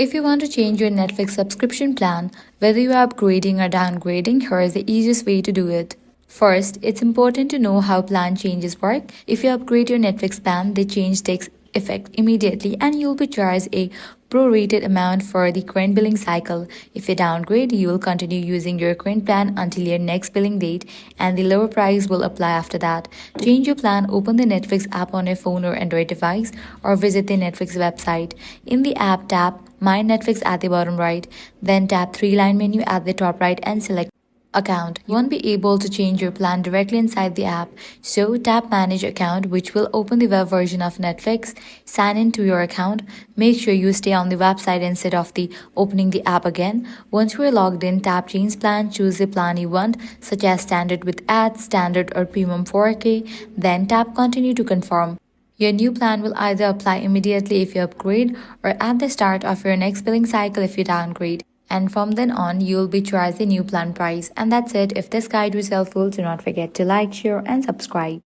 If you want to change your Netflix subscription plan, whether you are upgrading or downgrading, here is the easiest way to do it. First, it's important to know how plan changes work. If you upgrade your Netflix plan, the change takes effect immediately and you'll be charged a prorated amount for the current billing cycle. If you downgrade, you will continue using your current plan until your next billing date and the lower price will apply after that. To change your plan, open the Netflix app on your phone or Android device or visit the Netflix website. In the app, tap My Netflix at the bottom right, then tap three-line menu at the top right and select account. You won't be able to change your plan directly inside the app, so tap Manage Account, which will open the web version of Netflix. Sign in to your account. Make sure you stay on the website instead of opening the app again. Once you are logged in, tap Change Plan, choose the plan you want, such as Standard with ads, Standard or Premium 4K, then tap Continue to confirm. Your new plan will either apply immediately if you upgrade or at the start of your next billing cycle if you downgrade. And from then on, you'll be charged the new plan price. And that's it. If this guide was helpful, do not forget to like, share, and subscribe.